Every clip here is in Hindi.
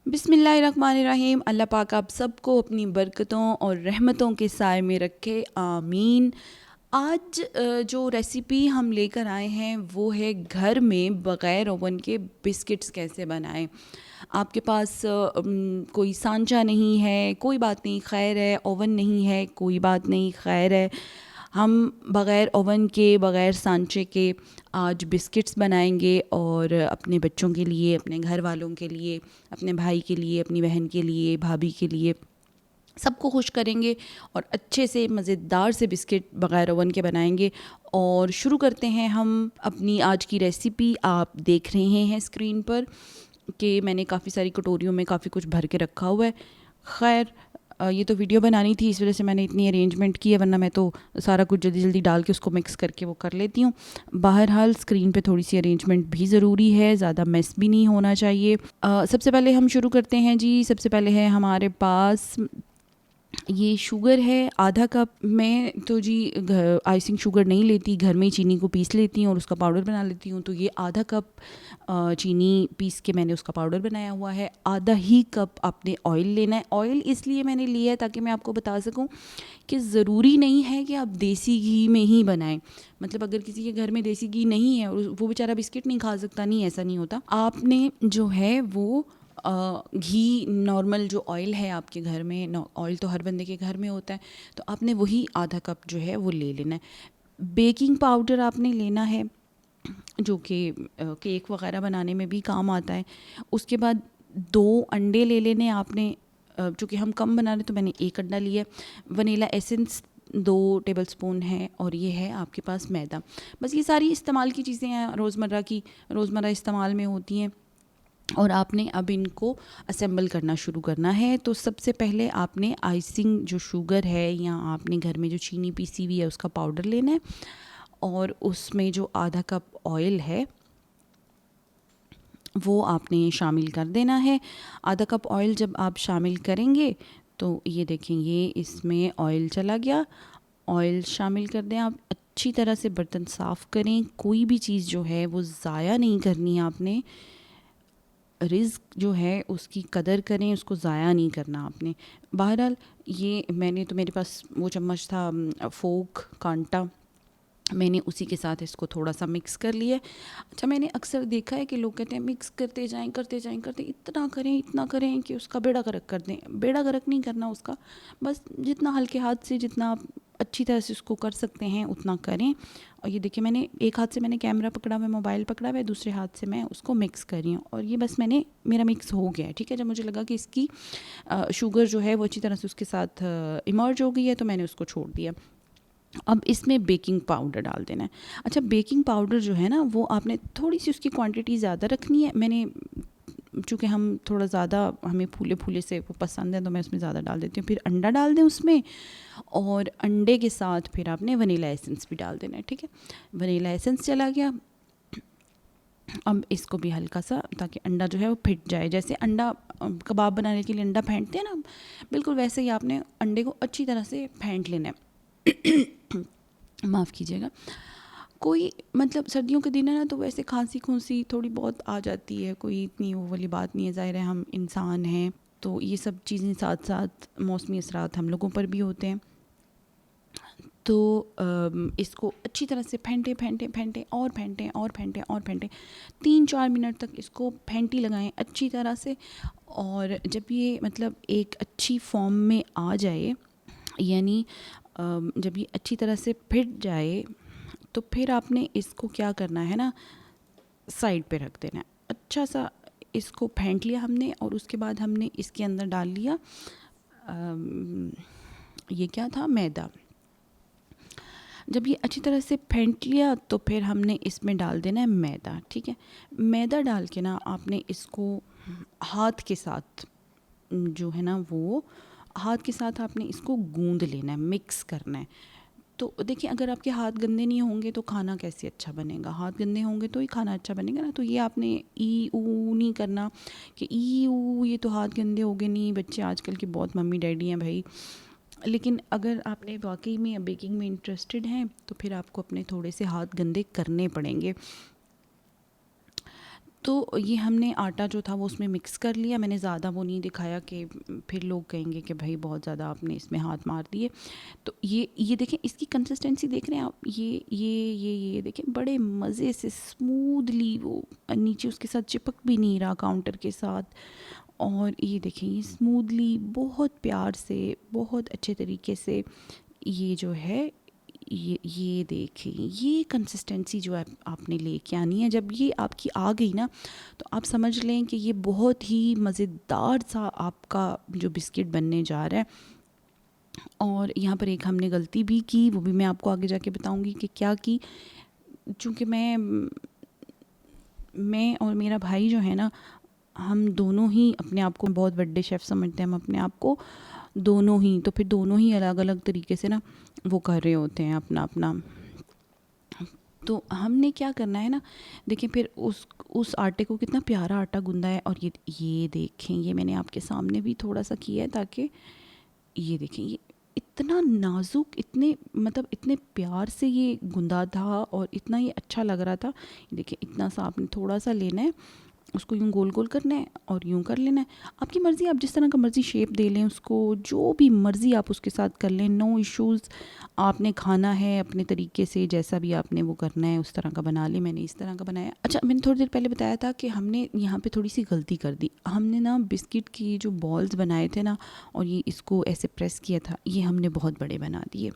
बिस्मिल्लाहिर्रहमानिर्रहीम। अल्लाह पाक आप सबको अपनी बरकतों और रहमतों के साए में रखे, आमीन। आज जो रेसिपी हम लेकर आए हैं वो है घर में बग़ैर ओवन के बिस्किट्स कैसे बनाएं। आपके पास कोई सांचा नहीं है, कोई बात नहीं, खैर है। ओवन नहीं है, कोई बात नहीं, खैर है। हम बग़ैर ओवन के, बग़ैर सांचे के आज बिस्किट्स बनाएंगे और अपने बच्चों के लिए, अपने घर वालों के लिए, अपने भाई के लिए, अपनी बहन के लिए, भाभी के लिए, सबको खुश करेंगे और अच्छे से मज़ेदार से बिस्किट बग़ैर ओवन के बनाएंगे। और शुरू करते हैं हम अपनी आज की रेसिपी। आप देख रहे हैं स्क्रीन पर कि मैंने काफ़ी सारी कटोरियों में काफ़ी कुछ भर के रखा हुआ है। खैर ये तो वीडियो बनानी थी, इस वजह से मैंने इतनी अरेंजमेंट की है, वरना मैं तो सारा कुछ जल्दी जल्दी डाल के उसको मिक्स करके वो कर लेती हूँ। बहरहाल स्क्रीन पे थोड़ी सी अरेंजमेंट भी ज़रूरी है, ज़्यादा मेस भी नहीं होना चाहिए। सबसे पहले हम शुरू करते हैं जी। सबसे पहले है हमारे पास ये शुगर है आधा कप। मैं तो जी आइसिंग शुगर नहीं लेती, घर में ही चीनी को पीस लेती हूँ और उसका पाउडर बना लेती हूँ। तो ये आधा कप चीनी पीस के मैंने उसका पाउडर बनाया हुआ है। आधा ही कप आपने ऑयल लेना है। ऑयल इसलिए मैंने लिया है ताकि मैं आपको बता सकूं कि ज़रूरी नहीं है कि आप देसी घी में ही बनाएं। मतलब अगर किसी के घर में देसी घी नहीं है और वो बेचारा बिस्किट नहीं खा सकता, नहीं, ऐसा नहीं होता। आपने जो है वो घी, नॉर्मल जो ऑयल है आपके घर में, ऑयल तो हर बंदे के घर में होता है, तो आपने वही आधा कप जो है वो ले लेना है। बेकिंग पाउडर आपने लेना है जो कि केक वगैरह बनाने में भी काम आता है। उसके बाद 2 अंडे ले लेने आपने। चूँकि हम कम बना रहे तो मैंने 1 अंडा लिया। वनीला एसेंस 2 टेबलस्पून है और ये है आपके पास मैदा। बस ये सारी इस्तेमाल की चीज़ें हैं, रोज़मर्रा इस्तेमाल में होती हैं। और आपने अब इनको असेंबल करना शुरू करना है। तो सबसे पहले आपने आइसिंग जो शुगर है या आपने घर में जो चीनी पीसी हुई है उसका पाउडर लेना है और उसमें जो आधा कप ऑयल है वो आपने शामिल कर देना है। आधा कप ऑयल जब आप शामिल करेंगे तो ये देखेंगे इसमें ऑयल चला गया। ऑयल शामिल कर दें आप। अच्छी तरह से बर्तन साफ़ करें। कोई भी चीज़ जो है वो ज़ाया नहीं करनी है आपने। रिज़्क जो है उसकी कदर करें, उसको ज़ाया नहीं करना आपने। बहरहाल ये मैंने तो, मेरे पास वो चम्मच था, फोक कांटा, मैंने उसी के साथ इसको थोड़ा सा मिक्स कर लिया। अच्छा, मैंने अक्सर देखा है कि लोग कहते हैं मिक्स करते जाएं करते जाएं करते, इतना करें कि उसका बेड़ा गर्क कर दें। बेड़ा गर्क नहीं करना उसका, बस जितना हल्के हाथ से, जितना आप अच्छी तरह से उसको कर सकते हैं उतना करें। और ये देखिए, मैंने एक हाथ से मैंने कैमरा पकड़ा हुआ है, मोबाइल पकड़ा हुआ है, दूसरे हाथ से मैं उसको मिक्स कर रही हूँ और ये बस मेरा मिक्स हो गया है। ठीक है, जब मुझे लगा कि इसकी शुगर जो है वो अच्छी तरह से उसके साथ इमर्ज हो गई है तो मैंने उसको छोड़ दिया। अब इसमें बेकिंग पाउडर डाल देना है। अच्छा, बेकिंग पाउडर जो है ना वो आपने थोड़ी सी उसकी क्वांटिटी ज़्यादा रखनी है। मैंने, चूँकि हम थोड़ा ज़्यादा, हमें फूले फूले से वो पसंद है तो मैं उसमें ज़्यादा डाल देती हूँ। फिर अंडा डाल दें उसमें और अंडे के साथ फिर आपने वनीला एसेंस भी डाल देना है। ठीक है, वनीला एसेंस चला गया। अब इसको भी हल्का सा, ताकि अंडा जो है वो फिट जाए। जैसे अंडा कबाब बनाने के लिए अंडा फेंटते हैं ना, बिल्कुल वैसे ही आपने अंडे को अच्छी तरह से फेंट लेना है। माफ़ कीजिएगा। कोई, मतलब सर्दियों के दिन है ना तो वैसे खांसी खुंसी थोड़ी बहुत आ जाती है, कोई इतनी वो वाली बात नहीं है। ज़ाहिर है हम इंसान हैं तो ये सब चीज़ें साथ साथ मौसमी असरात हम लोगों पर भी होते हैं। तो इसको अच्छी तरह से फेंटे फेंटे फेंटे और फेंटें और फेंटें और फेंटें। 3-4 मिनट तक इसको फेंटी लगाएं अच्छी तरह से। और जब ये मतलब एक अच्छी फॉर्म में आ जाए, यानी जब ये अच्छी तरह से फिट जाए, तो फिर आपने इसको क्या करना है ना, साइड पे रख देना है। अच्छा सा इसको फेंट लिया हमने और उसके बाद हमने इसके अंदर डाल लिया ये क्या था, मैदा। जब ये अच्छी तरह से फेंट लिया तो फिर हमने इसमें डाल देना है मैदा। ठीक है, मैदा डाल के ना आपने इसको हाथ के साथ जो है ना वो हाथ के साथ आपने इसको गूंद लेना है, मिक्स करना है। तो देखिए, अगर आपके हाथ गंदे नहीं होंगे तो खाना कैसे अच्छा बनेगा। हाथ गंदे होंगे तो ही खाना अच्छा बनेगा ना। तो ये आपने ई ऊ नहीं करना कि ई ऊ ये तो हाथ गंदे हो गए। नहीं, बच्चे आजकल के बहुत मम्मी डैडी हैं भाई। लेकिन अगर आपने वाकई में बेकिंग में इंटरेस्टेड हैं तो फिर आपको अपने थोड़े से हाथ गंदे करने पड़ेंगे। तो ये हमने आटा जो था वो उसमें मिक्स कर लिया। मैंने ज़्यादा वो नहीं दिखाया कि फिर लोग कहेंगे कि भाई बहुत ज़्यादा आपने इसमें हाथ मार दिए। तो ये देखें, इसकी कंसिस्टेंसी देख रहे हैं आप, ये देखें, बड़े मज़े से स्मूथली वो नीचे उसके साथ चिपक भी नहीं रहा काउंटर के साथ। और ये देखें, ये स्मूथली बहुत प्यार से, बहुत अच्छे तरीके से ये जो है, ये देखें, ये कंसिस्टेंसी जो है आपने लेके आनी है। जब ये आपकी आ गई ना, तो आप समझ लें कि ये बहुत ही मज़ेदार सा आपका जो बिस्किट बनने जा रहा है। और यहाँ पर एक हमने गलती भी की, वो भी मैं आपको आगे जाके बताऊँगी कि क्या की। चूँकि मैं और मेरा भाई जो है ना, हम दोनों ही अपने आप को बहुत बड़े शेफ़ समझते हैं हम अपने आप को, दोनों ही। तो फिर दोनों ही अलग अलग तरीके से ना वो कर रहे होते हैं अपना अपना। तो हमने क्या करना है ना, देखिए फिर उस आटे को, कितना प्यारा आटा गूंदा है। और ये देखें, ये मैंने आपके सामने भी थोड़ा सा किया है ताकि ये देखें, ये इतना नाजुक, इतने मतलब इतने प्यार से ये गूंदा था और इतना ये अच्छा लग रहा था। देखिए इतना सा आपने थोड़ा सा लेना है, उसको यूँ गोल गोल करना है और यूँ कर लेना है। आपकी मर्ज़ी, आप जिस तरह का मर्ज़ी शेप दे लें उसको, जो भी मर्ज़ी आप उसके साथ कर लें, नो इश्यूज़। आपने खाना है अपने तरीके से, जैसा भी आपने वो करना है उस तरह का बना लें। मैंने इस तरह का बनाया। अच्छा, मैंने थोड़ी देर पहले बताया था कि हमने यहाँ पे थोड़ी सी गलती कर दी। हमने ना बिस्किट की जो बॉल्स बनाए थे ना, और ये इसको ऐसे प्रेस किया था, ये हमने बहुत बड़े बना दिए।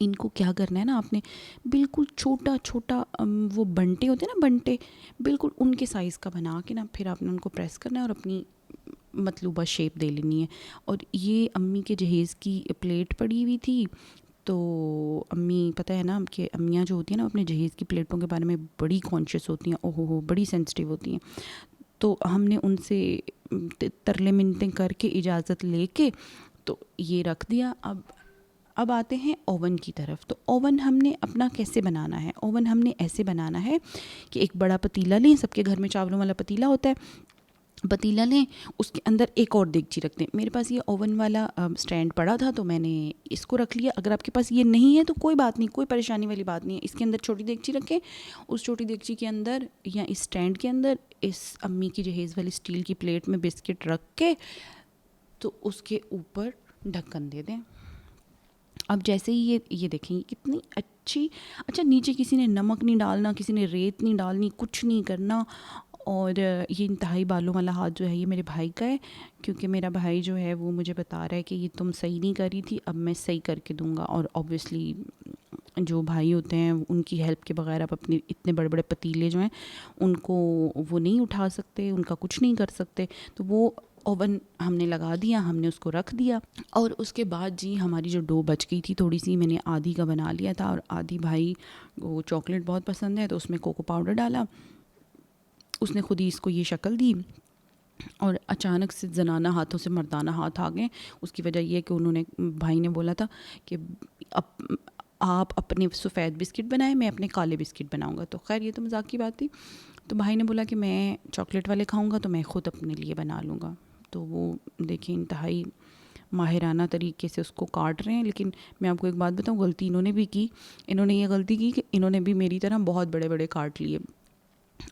इनको क्या करना है ना, आपने बिल्कुल छोटा छोटा वो बंटे होते हैं ना, बंटे, बिल्कुल उनके साइज़ का बना के ना, फिर आपने उनको प्रेस करना है और अपनी मतलूबा शेप दे लेनी है। और ये अम्मी के जहेज़ की प्लेट पड़ी हुई थी। तो अम्मी, पता है ना कि अम्मियाँ जो होती हैं ना, अपने जहेज़ की प्लेटों के बारे में बड़ी कॉन्शियस होती हैं, ओहो हो, बड़ी सेंसिटिव होती हैं। तो हमने उनसे तरले मिन्नतें करके इजाज़त लेके तो ये रख दिया। अब आते हैं ओवन की तरफ। तो ओवन हमने अपना कैसे बनाना है? ओवन हमने ऐसे बनाना है कि एक बड़ा पतीला लें, सबके घर में चावलों वाला पतीला होता है, पतीला लें, उसके अंदर एक और देगची रख दें। मेरे पास ये ओवन वाला स्टैंड पड़ा था तो मैंने इसको रख लिया। अगर आपके पास ये नहीं है तो कोई बात नहीं, कोई परेशानी वाली बात नहीं है। इसके अंदर छोटी देगची रखें, उस छोटी देगची के अंदर या इस स्टैंड के अंदर इस अम्मी की जहेज़ वाली स्टील की प्लेट में बिस्किट रख के तो उसके ऊपर ढक्कन दे दें। अब जैसे ही ये देखें, कितनी अच्छी। अच्छा, नीचे किसी ने नमक नहीं डालना, किसी ने रेत नहीं डालनी, कुछ नहीं करना। और ये इंतहाई बालों वाला हाथ जो है ये मेरे भाई का है, क्योंकि मेरा भाई जो है वो मुझे बता रहा है कि ये तुम सही नहीं करी थी, अब मैं सही करके दूंगा। और ऑब्वियसली जो भाई होते हैं उनकी हेल्प के बगैर आप अपने इतने बड़े बड़े पतीले जो हैं उनको वो नहीं उठा सकते, उनका कुछ नहीं कर सकते। तो वो ओवन हमने लगा दिया, हमने उसको रख दिया। और उसके बाद जी हमारी जो डो बच गई थी थोड़ी सी, मैंने आधी का बना लिया था और आधी भाई को चॉकलेट बहुत पसंद है तो उसमें कोको पाउडर डाला, उसने खुद ही इसको ये शक्ल दी। और अचानक से जनाना हाथों से मर्दाना हाथ आ गए। उसकी वजह ये है कि उन्होंने, भाई ने बोला था कि अब आप अपने सफ़ेद बिस्किट बनाएं, मैं अपने काले बिस्किट बनाऊंगा। तो खैर ये तो मजाक की बात थी। तो भाई ने बोला कि मैं चॉकलेट वाले खाऊंगा तो मैं ख़ुद अपने लिए बना लूँगा। तो वो देखिए इंतहाई माहिराना तरीके से उसको काट रहे हैं। लेकिन मैं आपको एक बात बताऊं, गलती इन्होंने भी की। इन्होंने ये गलती की कि इन्होंने भी मेरी तरह बहुत बड़े बड़े काट लिए।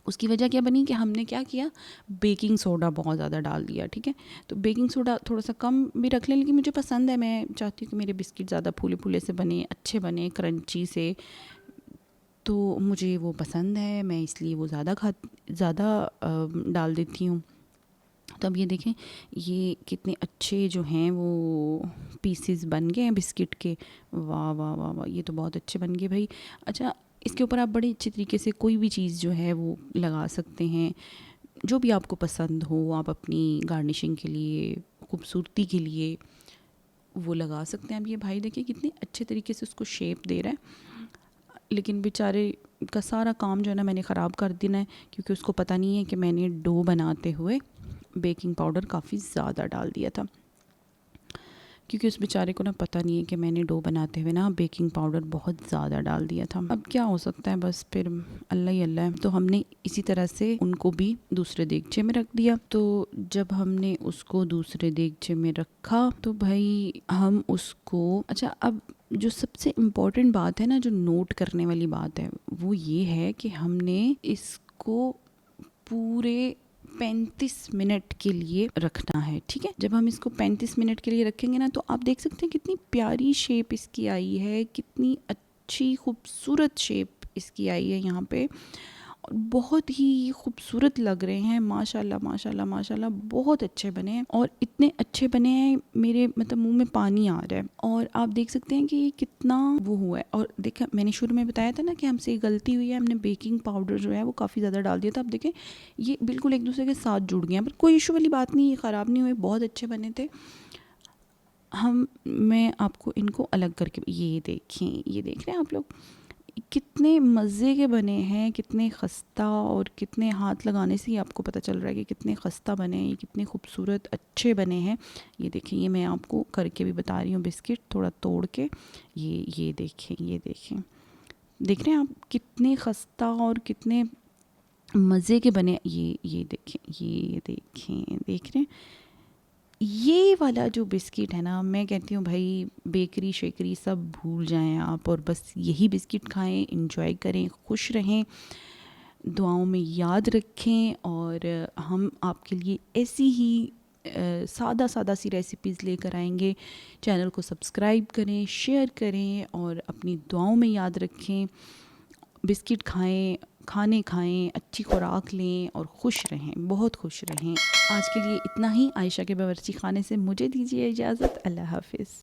उसकी वजह क्या बनी कि हमने क्या किया, बेकिंग सोडा बहुत ज़्यादा डाल दिया। ठीक है, तो बेकिंग सोडा थोड़ा सा कम भी रख लें, लेकिन मुझे पसंद है, मैं चाहती हूँ कि मेरे बिस्किट ज़्यादा फूले फूले से बने, अच्छे बने, क्रंची से। तो मुझे वो पसंद है, मैं इसलिए वो ज़्यादा डाल देती हूँ। तो अब ये देखें, ये कितने अच्छे जो हैं वो पीसेस बन गए हैं बिस्किट के। वाह वाह वाह वाह, ये तो बहुत अच्छे बन गए भाई। अच्छा, इसके ऊपर आप बड़े अच्छे तरीके से कोई भी चीज़ जो है वो लगा सकते हैं, जो भी आपको पसंद हो। आप अपनी गार्निशिंग के लिए, खूबसूरती के लिए वो लगा सकते हैं। अब ये भाई देखिए कितने अच्छे तरीके से उसको शेप दे रहा है। लेकिन बेचारे का सारा काम जो है ना मैंने ख़राब कर देना है, क्योंकि उसको पता नहीं है कि मैंने डो बनाते हुए बेकिंग पाउडर काफ़ी ज़्यादा डाल दिया था। क्योंकि उस बेचारे को ना पता नहीं है कि मैंने डो बनाते हुए ना बेकिंग पाउडर बहुत ज़्यादा डाल दिया था। अब क्या हो सकता है, बस फिर अल्लाह ही अल्लाह है। तो हमने इसी तरह से उनको भी दूसरे देगचे में रख दिया। तो जब हमने उसको दूसरे देगचे में रखा तो भाई हम उसको, अच्छा अब जो सबसे इम्पोर्टेंट बात है ना, जो नोट करने वाली बात है, वो ये है कि हमने इसको पूरे 35 मिनट के लिए रखना है, ठीक है। जब हम इसको 35 मिनट के लिए रखेंगे ना, तो आप देख सकते हैं कितनी प्यारी शेप इसकी आई है, कितनी अच्छी खूबसूरत शेप इसकी आई है यहाँ पे, और बहुत ही खूबसूरत लग रहे हैं। माशाल्लाह माशाल्लाह माशाल्लाह, बहुत अच्छे बने हैं, और इतने अच्छे बने हैं मेरे मतलब मुंह में पानी आ रहा है। और आप देख सकते हैं कि ये कितना वो हुआ है। और देखा, मैंने शुरू में बताया था ना कि हमसे गलती हुई है, हमने बेकिंग पाउडर जो है वो काफ़ी ज़्यादा डाल दिया था। अब देखें ये बिल्कुल एक दूसरे के साथ जुड़ गए हैं, पर कोई इशू वाली बात नहीं, ये ख़राब नहीं हुए, बहुत अच्छे बने थे। मैं आपको इनको अलग करके, ये देखें, ये देख रहे हैं आप लोग कितने मज़े के बने हैं, कितने खस्ता, और कितने हाथ लगाने से ही आपको पता चल रहा है कि कितने खस्ता बने हैं, कितने खूबसूरत अच्छे बने हैं। ये देखें, ये मैं आपको करके भी बता रही हूँ, बिस्किट थोड़ा तोड़ के, ये देखें, ये देखें, देख रहे हैं आप कितने खस्ता और कितने मज़े के बने। ये देखें, ये देखें, देख रहे हैं। ये वाला जो बिस्किट है ना, मैं कहती हूँ भाई बेकरी शेकरी सब भूल जाएं आप, और बस यही बिस्किट खाएं, इंजॉय करें, खुश रहें, दुआओं में याद रखें। और हम आपके लिए ऐसी ही सादा सादा सी रेसिपीज़ लेकर आएंगे। चैनल को सब्सक्राइब करें, शेयर करें, और अपनी दुआओं में याद रखें। बिस्किट खाएं, खाने खाएं, अच्छी खुराक लें, और खुश रहें, बहुत खुश रहें। आज के लिए इतना ही। आयशा के बावर्ची खाने से मुझे दीजिए इजाज़त। अल्लाह हाफ़िज़।